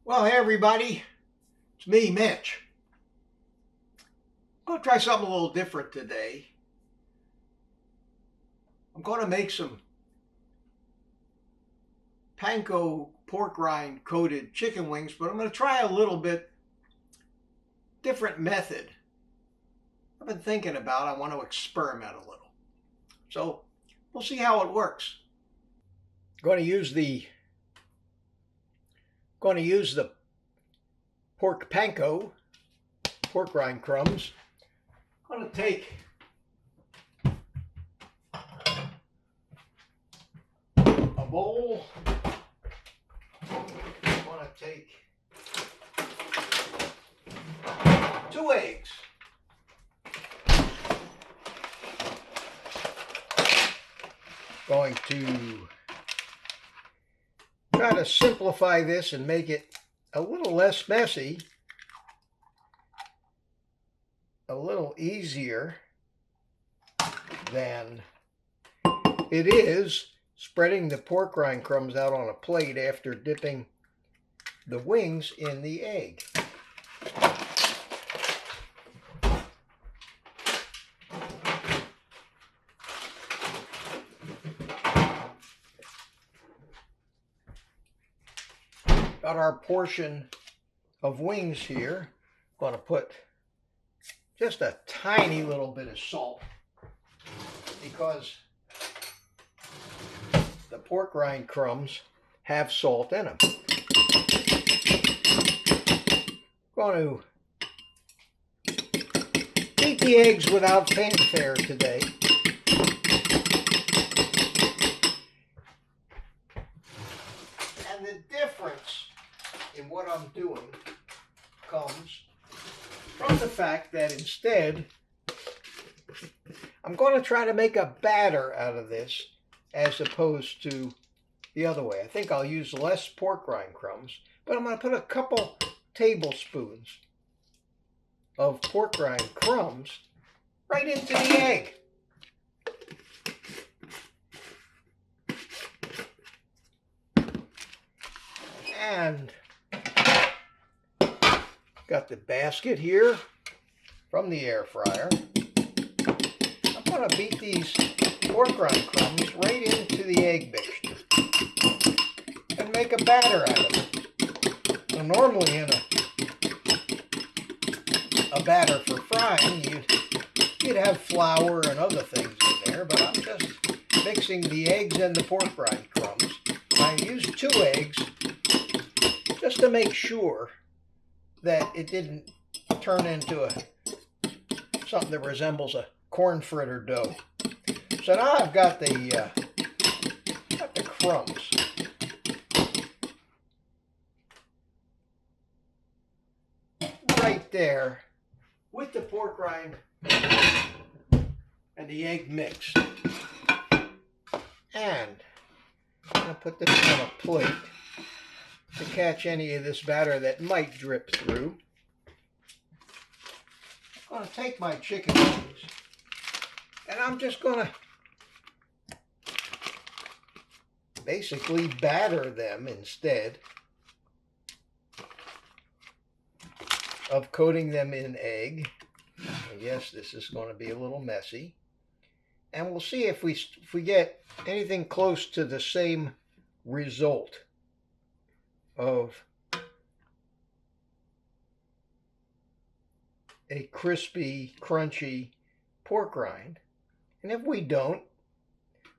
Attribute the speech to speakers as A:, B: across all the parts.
A: Well, hey everybody, it's me, Mitch. I'm going to try something a little different today. I'm going to make some panko pork rind coated chicken wings, but I'm going to try a little bit different method. I've been thinking about I want to experiment a little. So we'll see how it works. I'm going to use the pork panko, pork rind crumbs. I'm going to take a bowl. I'm going to take 2 eggs. Going to try to simplify this and make it a little less messy, a little easier than it is spreading the pork rind crumbs out on a plate after dipping the wings in the egg. Got our portion of wings here. Going to put just a tiny little bit of salt because the pork rind crumbs have salt in them. Going to beat the eggs without fanfare today. And the difference in what I'm doing comes from the fact that instead I'm going to try to make a batter out of this as opposed to the other way. I think I'll use less pork rind crumbs, but I'm going to put a couple tablespoons of pork rind crumbs right into the egg. And got the basket here from the air fryer. I'm going to beat these pork rind crumbs right into the egg mixture and make a batter out of it. Now, normally in a batter for frying, you'd have flour and other things in there, but I'm just mixing the eggs and the pork rind crumbs. I used 2 eggs just to make sure that it didn't turn into something that resembles a corn fritter dough. So now I've got the crumbs. Right there with the pork rind and the egg mixed. And I'm going to put this on a plate to catch any of this batter that might drip through. I'm going to take my chicken wings and I'm just going to basically batter them instead of coating them in egg. And yes, this is going to be a little messy. And we'll see if we get anything close to the same result of a crispy, crunchy pork rind. And if we don't,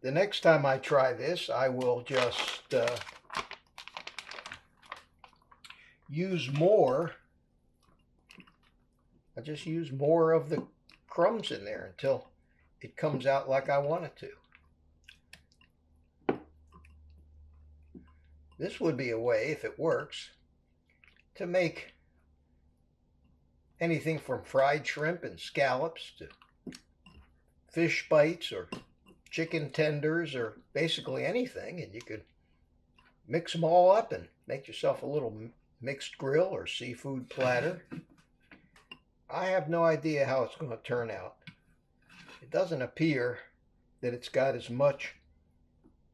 A: the next time I try this, I will just use more. I just use more of the crumbs in there until it comes out like I want it to. This would be a way, if it works, to make anything from fried shrimp and scallops to fish bites or chicken tenders or basically anything, and you could mix them all up and make yourself a little mixed grill or seafood platter. I have no idea how it's going to turn out. It doesn't appear that it's got as much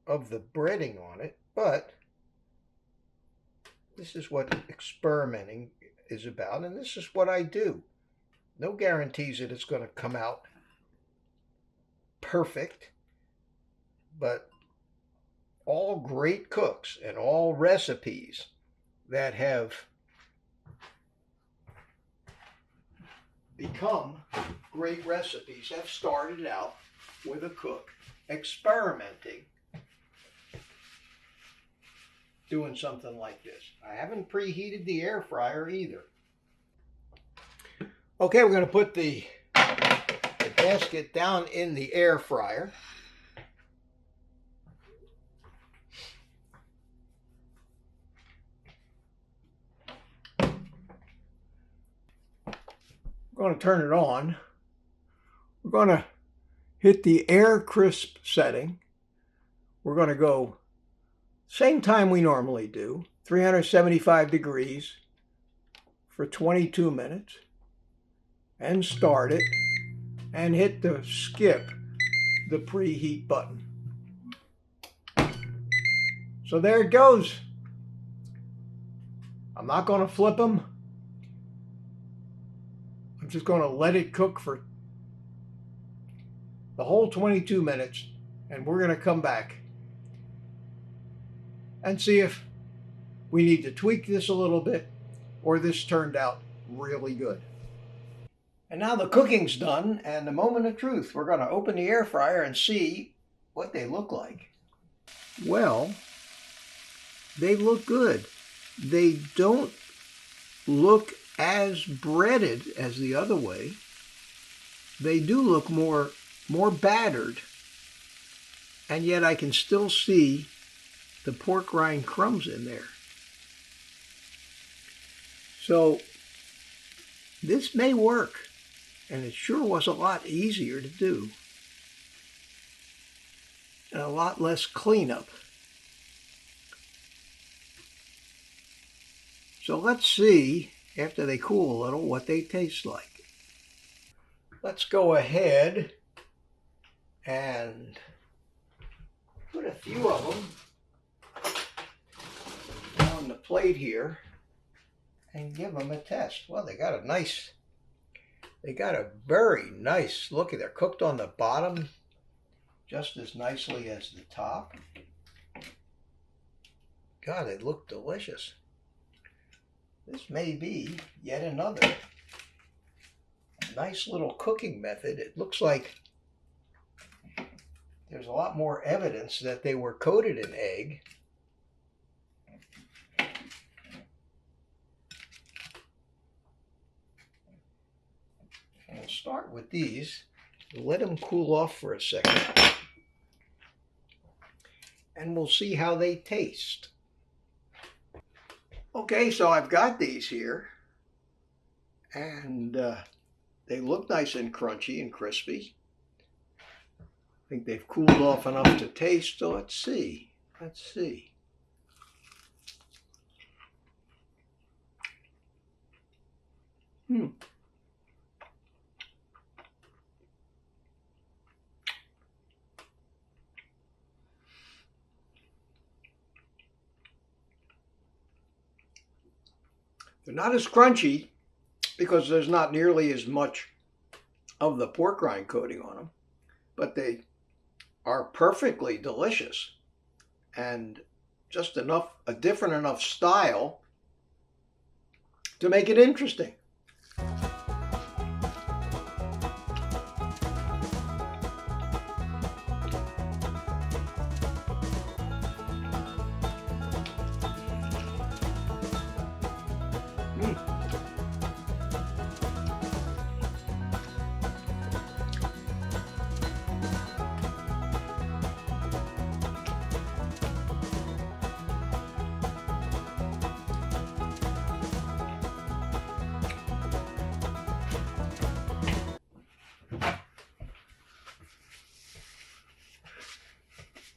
A: of the breading on it, but This is what experimenting is about, and this is what I do. No guarantees that it's going to come out perfect, but all great cooks and all recipes that have become great recipes have started out with a cook experimenting, doing something like this. I haven't preheated the air fryer either. Okay, we're going to put the basket down in the air fryer. We're going to turn it on. We're going to hit the air crisp setting. We're going to go same time we normally do, 375 degrees for 22 minutes, and start it and hit the skip the preheat button. So there it goes. I'm not going to flip them. I'm just going to let it cook for the whole 22 minutes, and we're going to come back and see if we need to tweak this a little bit or this turned out really good. And now the cooking's done, and the moment of truth. We're going to open the air fryer and see what they look like. Well, they look good. They don't look as breaded as the other way. They do look more battered, and yet I can still see the pork rind crumbs in there. So this may work, and it sure was a lot easier to do and a lot less cleanup. So let's see, after they cool a little, what they taste like. Let's go ahead and put a few of them on the plate here and give them a test. Well, they got a very nice look. They're cooked on the bottom just as nicely as the top. God, they look delicious. This may be yet another nice little cooking method. It looks like there's a lot more evidence that they were coated in egg. And we'll start with these. Let them cool off for a second. And we'll see how they taste. Okay, so I've got these here. And they look nice and crunchy and crispy. I think they've cooled off enough to taste, so let's see. They're not as crunchy because there's not nearly as much of the pork rind coating on them, but they are perfectly delicious and just a different enough style to make it interesting.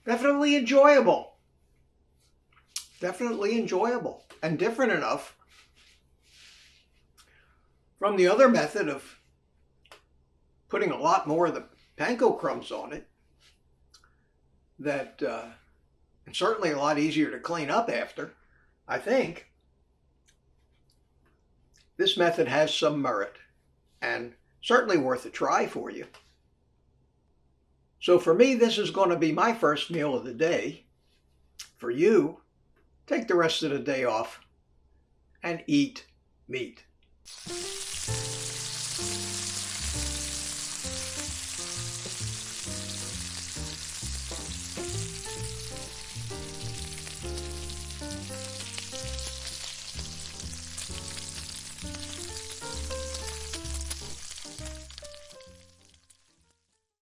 A: Definitely enjoyable. Definitely enjoyable and different enough from the other method of putting a lot more of the panko crumbs on it that it's certainly a lot easier to clean up after, I think. This method has some merit and certainly worth a try for you. So for me, this is going to be my first meal of the day. For you, take the rest of the day off and eat meat.